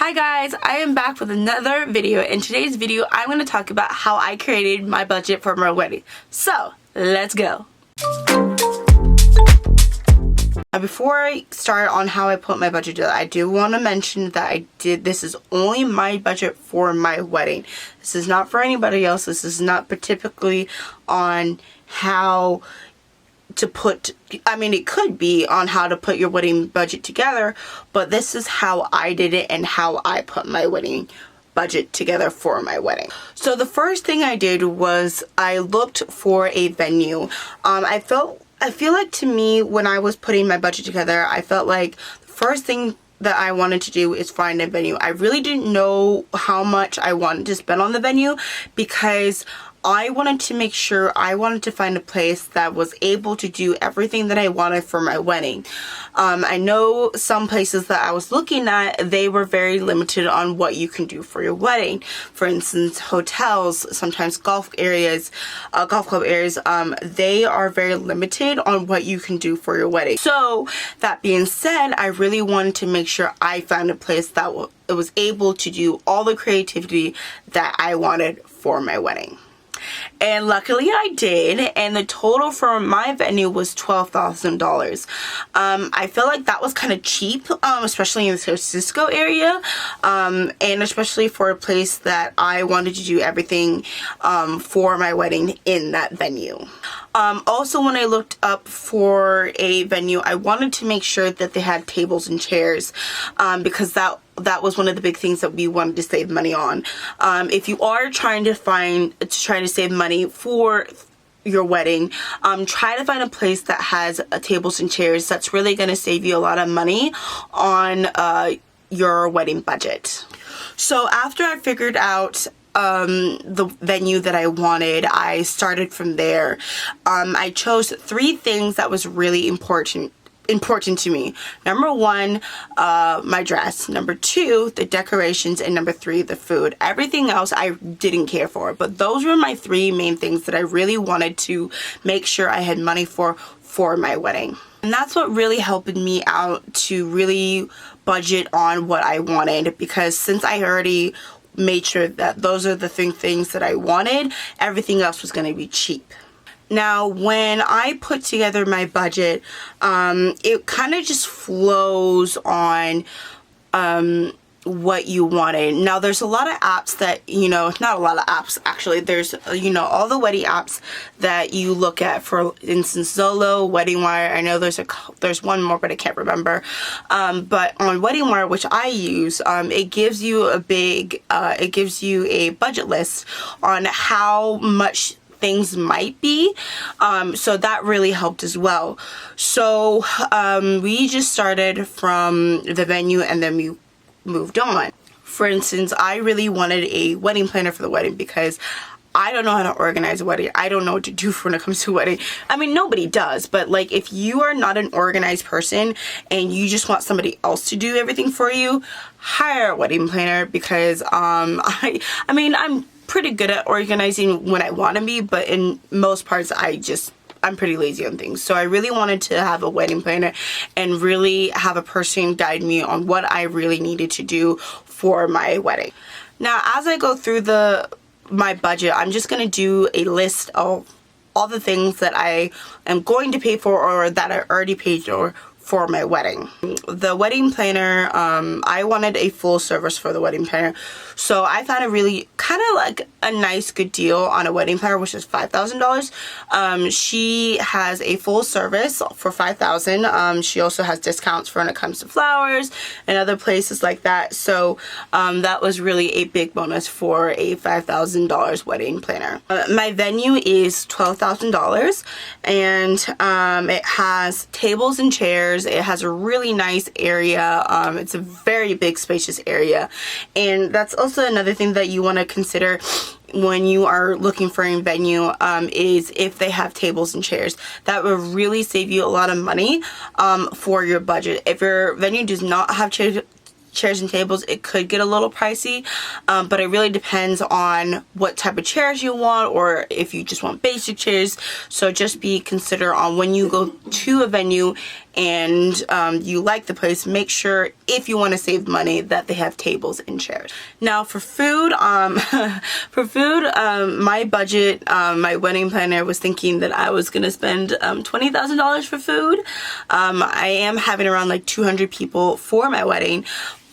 Hi guys, I am back with another video. In today's video, I'm going to talk about how I created my budget for my wedding. So, let's go. Now, before I start on how I put my budget together, I do want to mention that this is only my budget for my wedding. This is not for anybody else. This is not typically on how to put, it could be on how to put your wedding budget together, but this is how I did it and how I put my wedding budget together for my wedding. So the first thing I did was I looked for a venue. I feel like, to me, when I was putting my budget together, I felt like the first thing that I wanted to do is find a venue. I really didn't know how much I wanted to spend on the venue because I wanted to make sure I wanted to find a place that was able to do everything that I wanted for my wedding. I know some places that I was looking at, they were very limited on what you can do for your wedding. For instance, hotels, sometimes golf club areas, they are very limited on what you can do for your wedding. So that being said, I really wanted to make sure I found a place that was able to do all the creativity that I wanted for my wedding. And luckily I did, and the total for my venue was $12,000. I feel like that was kind of cheap, especially in the San Francisco area, and especially for a place that I wanted to do everything for my wedding in that venue. Also, when I looked up for a venue, I wanted to make sure that they had tables and chairs, because that was one of the big things that we wanted to save money on. If you are trying to save money for your wedding, try to find a place that has tables and chairs. That's really going to save you a lot of money on your wedding budget. So after I figured out the venue that I wanted, I started from there. I chose 3 things that was really important to me. Number 1, my dress. Number 2, the decorations. And number 3, the food. Everything else I didn't care for, but those were my 3 main things that I really wanted to make sure I had money for my wedding. And that's what really helped me out to really budget on what I wanted, because since I already made sure that those are the 3 things that I wanted, everything else was going to be cheap. Now, when I put together my budget, it kind of just flows on what you wanted. Now, there's a lot of apps that, not a lot of apps actually. There's, all the wedding apps that you look at. For instance, Zolo, Wedding Wire. I know there's one more, but I can't remember. But on Wedding Wire, which I use, it gives you a budget list on how much things might be, so that really helped as well. So we just started from the venue and then we moved on. For instance, I really wanted a wedding planner for the wedding because I don't know how to organize a wedding. I don't know what to do when it comes to a wedding. Nobody does, but like, if you are not an organized person and you just want somebody else to do everything for you, hire a wedding planner, because I'm pretty good at organizing when I want to be, but in most parts I'm pretty lazy on things. So I really wanted to have a wedding planner and really have a person guide me on what I really needed to do for my wedding. Now, as I go through my budget, I'm just going to do a list of all the things that I am going to pay for or that I already paid for my wedding. The wedding planner, I wanted a full service for the wedding planner, so I found a really kind of like a nice good deal on a wedding planner, which is $5,000. She has a full service for $5,000. She also has discounts for when it comes to flowers and other places like that, so that was really a big bonus for a $5,000 wedding planner. My venue is $12,000, and it has tables and chairs. It has a really nice area. It's a very big, spacious area, and that's also another thing that you want to consider when you are looking for a venue, is if they have tables and chairs. That will really save you a lot of money for your budget. If your venue does not have chairs and tables, it could get a little pricey, but it really depends on what type of chairs you want, or if you just want basic chairs. So just be considerate on when you go to a venue and you like the place, make sure, if you want to save money, that they have tables and chairs. Now for food, my budget, my wedding planner was thinking that I was gonna spend $20,000 for food. I am having around like 200 people for my wedding,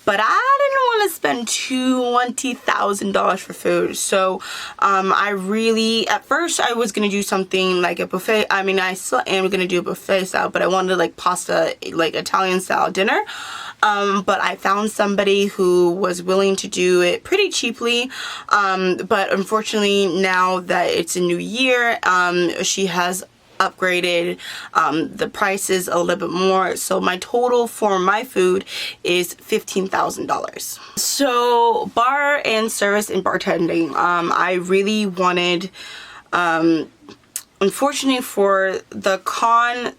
but I didn't want to spend $20,000 for food. So I really, at first I was going to do something like a buffet. I mean, I still am going to do a buffet style, but I wanted like pasta, like Italian style dinner. But I found somebody who was willing to do it pretty cheaply. But unfortunately, now that it's a new year, she has upgraded the prices a little bit more, so my total for my food is $15,000. So bar and service and bartending, I really wanted, unfortunately for the con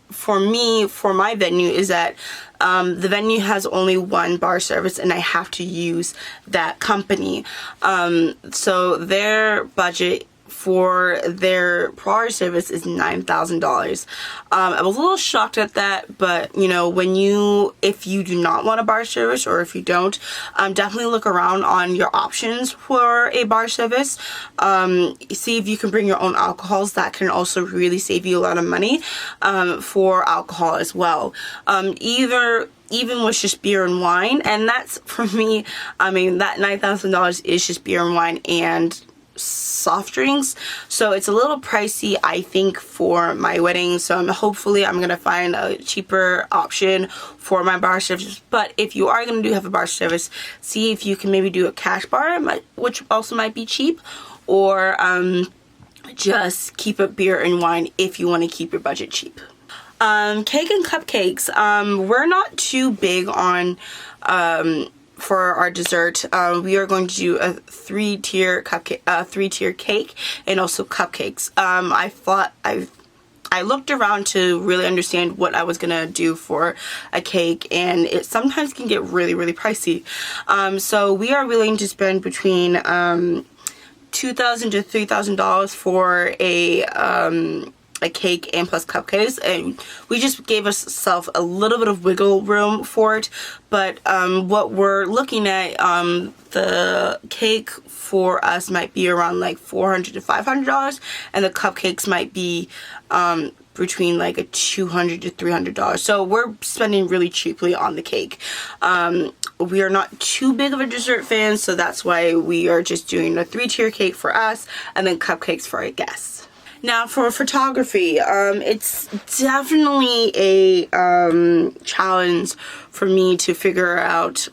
for me, for my venue, is that the venue has only one bar service and I have to use that company. So their budget for their bar service is $9,000. I was a little shocked at that, but you know, if you do not want a bar service, or if you don't, definitely look around on your options for a bar service. See if you can bring your own alcohols. That can also really save you a lot of money for alcohol as well. Even with just beer and wine, and that's, for me, I mean, that $9,000 is just beer and wine and soft drinks, so it's a little pricey, I think, for my wedding. So hopefully I'm gonna find a cheaper option for my bar service. But if you are gonna have a bar service, see if you can maybe do a cash bar, which also might be cheap, or just keep it beer and wine if you want to keep your budget cheap. Cake and cupcakes, we're not too big on for our dessert. We are going to do a three-tier cake and also cupcakes. I looked around to really understand what I was gonna do for a cake, and it sometimes can get really, really pricey. So we are willing to spend between $2,000 to $3,000 for a cake and plus cupcakes, and we just gave ourselves a little bit of wiggle room for it. But what we're looking at, the cake for us might be around like $400 to $500, and the cupcakes might be between like a $200 to $300. So we're spending really cheaply on the cake. We are not too big of a dessert fan, so that's why we are just doing a 3-tier cake for us and then cupcakes for our guests. Now for photography, it's definitely a challenge for me to figure out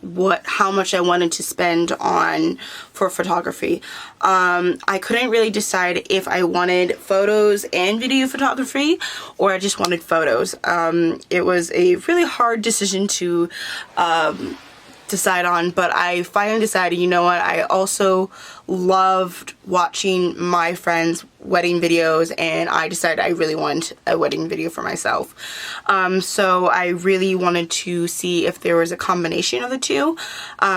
how much I wanted to spend on for photography. I couldn't really decide if I wanted photos and video photography, or I just wanted photos. It was a really hard decision to decide on, but I finally decided, you know what, I also loved watching my friends' wedding videos, and I decided I really want a wedding video for myself. So I really wanted to see if there was a combination of the two.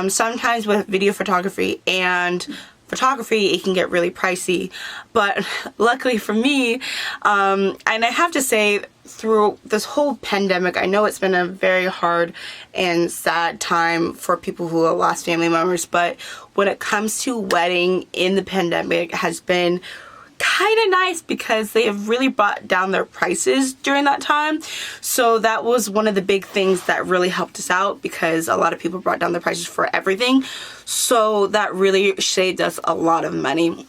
Sometimes with video photography and photography, it can get really pricey, but luckily for me, and I have to say, through this whole pandemic, I know it's been a very hard and sad time for people who have lost family members, but when it comes to wedding in the pandemic, it has been kind of nice because they have really brought down their prices during that time. So that was one of the big things that really helped us out, because a lot of people brought down their prices for everything. So that really saved us a lot of money.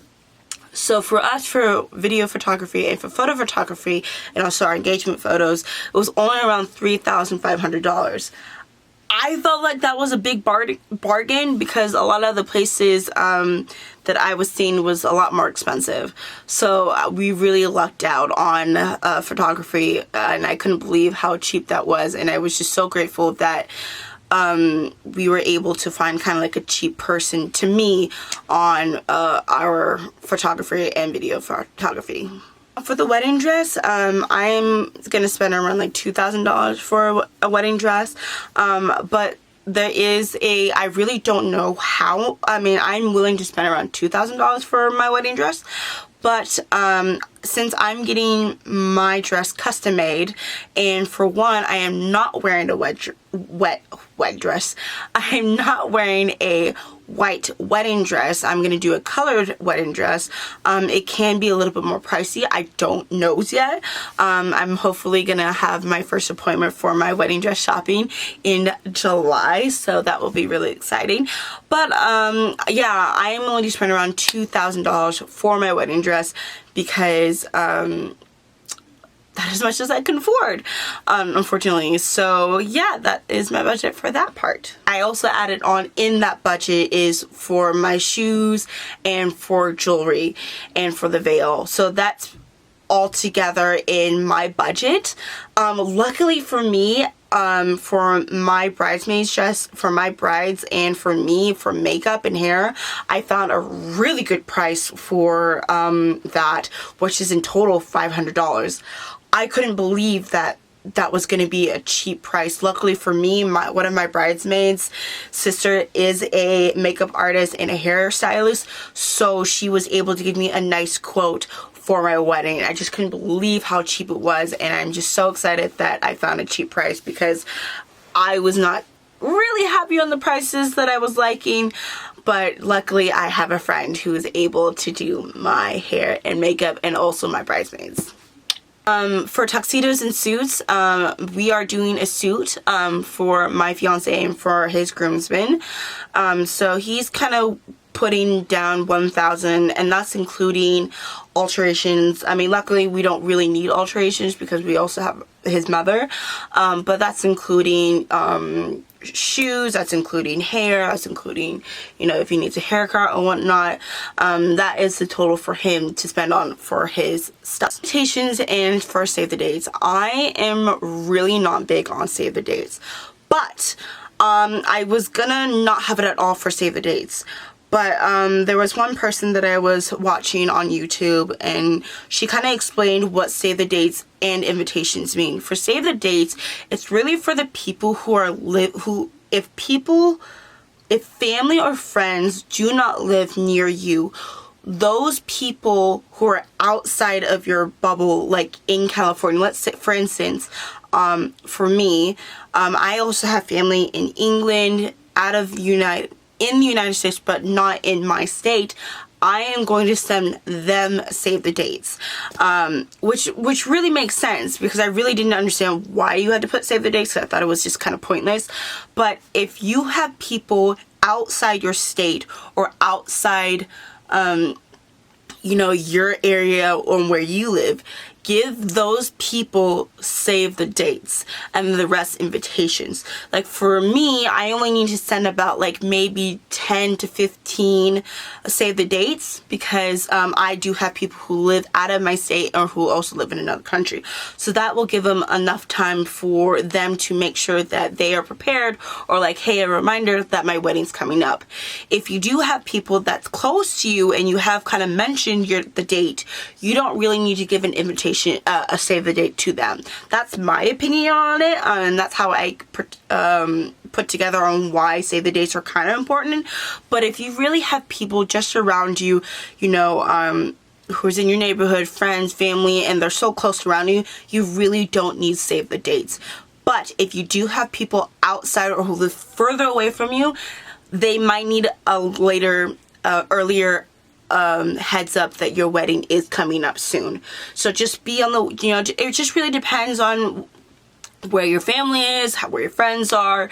So for us, for video photography and for photo photography and also our engagement photos, it was only around $3,500. I felt like that was a big bargain because a lot of the places that I was seeing was a lot more expensive. So we really lucked out on photography, and I couldn't believe how cheap that was, and I was just so grateful that we were able to find kind of like a cheap person to me on our photography and video photography. For the wedding dress, I'm gonna spend around like $2,000 for a wedding dress, but there is I really don't know how. I mean, I'm willing to spend around $2,000 for my wedding dress, But since I'm getting my dress custom made, and for one, I am not wearing a wet dress. I'm not wearing a white wedding dress. I'm going to do a colored wedding dress. It can be a little bit more pricey. I don't know yet. I'm hopefully going to have my first appointment for my wedding dress shopping in July, so that will be really exciting. But yeah, I am only spending around $2,000 for my wedding dress because that is as much as I can afford, unfortunately. So yeah, that is my budget for that part. I also added on in that budget is for my shoes and for jewelry and for the veil. So that's all together in my budget. Luckily for me, for my bridesmaids dress, for my brides, and for me, for makeup and hair, I found a really good price for that, which is in total $500. I couldn't believe that that was going to be a cheap price. Luckily for me, one of my bridesmaids' sister is a makeup artist and a hairstylist, so she was able to give me a nice quote for my wedding. I just couldn't believe how cheap it was, and I'm just so excited that I found a cheap price because I was not really happy on the prices that I was liking. But luckily I have a friend who is able to do my hair and makeup and also my bridesmaids. For Tuxedos and Suits, we are doing a suit for my fiance and for his groomsmen. So he's kind of putting down $1,000, and that's including alterations. I mean, luckily we don't really need alterations because we also have his mother, but that's including shoes, that's including hair, that's including, you know, if he needs a haircut or whatnot. That is the total for him to spend on for his stuff. Invitations and for save the dates. I am really not big on save the dates, but I was gonna not have it at all for save the dates. But there was one person that I was watching on YouTube, and she kind of explained what save the dates and invitations mean. For save the dates, it's really for the people who are if family or friends do not live near you, those people who are outside of your bubble, like in California, let's say, for instance, for me, I also have family in England, in the United States, but not in my state. I am going to send them save the dates, which really makes sense because I really didn't understand why you had to put save the dates. I thought it was just kind of pointless. But if you have people outside your state or outside, you know, your area or where you live, give those people save the dates and the rest invitations. Like for me, I only need to send about like maybe 10 to 15 save the dates because I do have people who live out of my state or who also live in another country. So that will give them enough time for them to make sure that they are prepared, or like, hey, a reminder that my wedding's coming up. If you do have people that's close to you and you have kind of mentioned the date, you don't really need to give an invitation, a save the date to them. That's my opinion on it, and that's how I put together on why save the dates are kind of important. But if you really have people just around you, you know, who's in your neighborhood, friends, family, and they're so close around you, you really don't need save the dates. But if you do have people outside or who live further away from you, they might need a earlier heads up that your wedding is coming up soon. So just be on the, you know, it just really depends on where your family is, where your friends are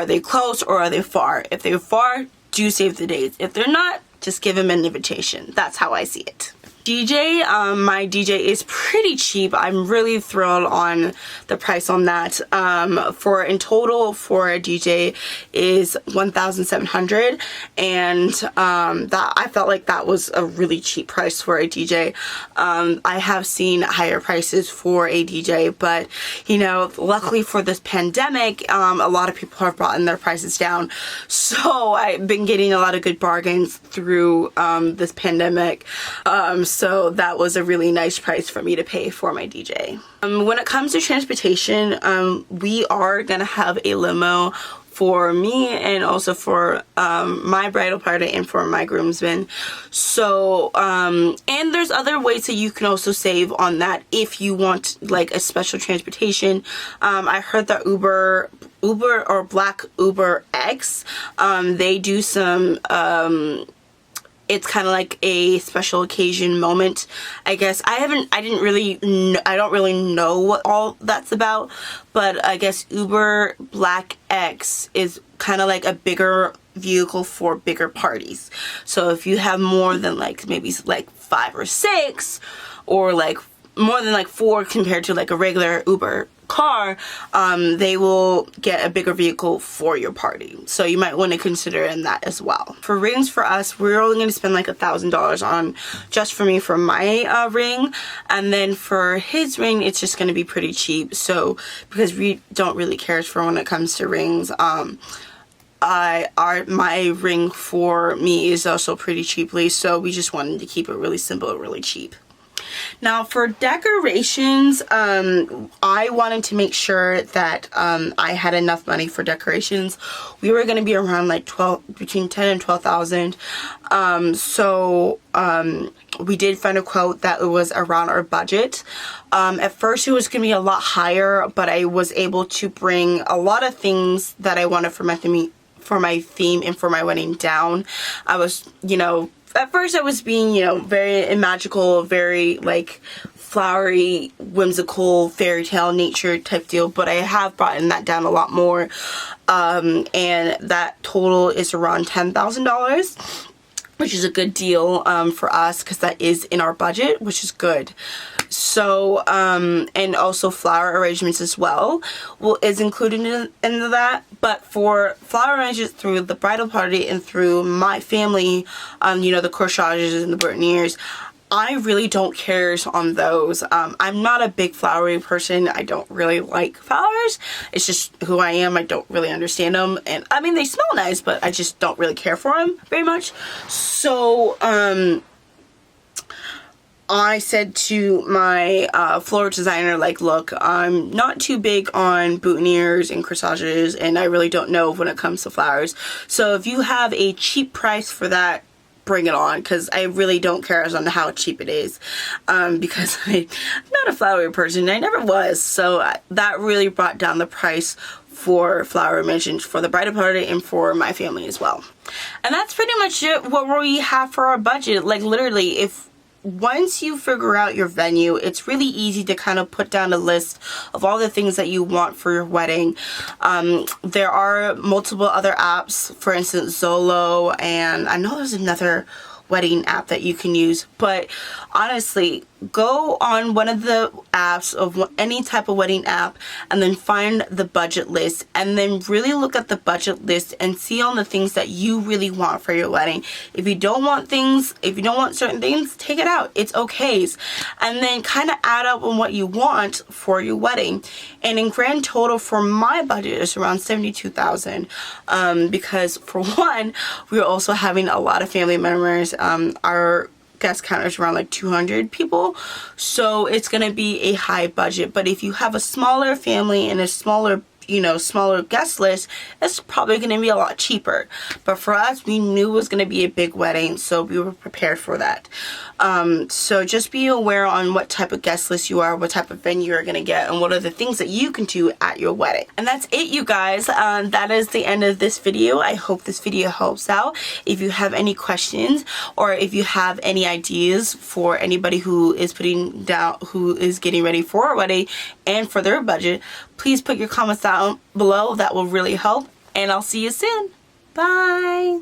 they close or are they far? If they're far, do save the dates. If they're not, just give them an invitation. That's how I see it. DJ, my DJ is pretty cheap. I'm really thrilled on the price on that. In total for a DJ is $1,700, and that I felt like that was a really cheap price for a DJ. I have seen higher prices for a DJ, but you know, luckily for this pandemic, a lot of people have brought their prices down. So I've been getting a lot of good bargains through this pandemic. So that was a really nice price for me to pay for my DJ. When it comes to transportation, we are gonna have a limo for me and also for my bridal party and for my groomsmen. So and there's other ways that you can also save on that if you want like a special transportation. I heard that Uber or Black Uber X, they do some it's kind of like a special occasion moment, I guess. I don't really know what all that's about, but I guess Uber Black X is kind of like a bigger vehicle for bigger parties. So if you have more than like maybe like 5 or 6, or like more than like 4 compared to like a regular Uber car, they will get a bigger vehicle for your party. So you might want to consider in that as well. For rings for us, we're only going to spend like $1,000 on, just for me, for my ring. And then for his ring, it's just going to be pretty cheap. So because we don't really care for when it comes to rings, my ring for me is also pretty cheaply. So we just wanted to keep it really simple, really cheap. Now for decorations, I wanted to make sure that I had enough money for decorations. We were going to be around like between 10 and 12,000. So we did find a quote that it was around our budget. At first it was going to be a lot higher, but I was able to bring a lot of things that I wanted for my theme and for my wedding down. I was, at first I was being, very magical, very like flowery, whimsical, fairy tale nature type deal, but I have brought that down a lot more. And that total is around $10,000, which is a good deal for us, because that is in our budget, which is good. So and also flower arrangements as well is included in that. But for flower arrangements through the bridal party and through my family, the corsages and the boutonnieres, I really don't care on those. I'm not a big flowery person. I don't really like flowers. It's just who I am. I don't really understand them. And I mean, they smell nice, but I just don't really care for them very much. So, I said to my floral designer, like, look, I'm not too big on boutonnieres and corsages, and I really don't know when it comes to flowers. So if you have a cheap price for that, bring it on, because I really don't care as on how cheap it is, because I'm not a flowery person. I never was. So that really brought down the price for flower arrangements for the bridal party and for my family as well. And that's pretty much it, what we have for our budget. Like, literally, once you figure out your venue, it's really easy to kind of put down a list of all the things that you want for your wedding. There are multiple other apps, for instance, Zolo, and I know there's another wedding app that you can use, but honestly, go on one of the apps of any type of wedding app and then find the budget list, and then really look at the budget list and see on the things that you really want for your wedding. If you don't want certain things, take it out. It's okay. And then kind of add up on what you want for your wedding. And in grand total for my budget is around $72,000, because for one, we're also having a lot of family members. Our guest count is around like 200 people, so it's gonna be a high budget. But if you have a smaller family and a smaller guest list, it's probably going to be a lot cheaper. But for us, we knew it was going to be a big wedding, so we were prepared for that. So just be aware on what type of guest list you are, what type of venue you're going to get, and what are the things that you can do at your wedding. And that's it, you guys. That is the end of this video. I hope this video helps out. If you have any questions, or if you have any ideas for anybody who is getting ready for a wedding and for their budget, please put your comments down below. That will really help. And I'll see you soon. Bye.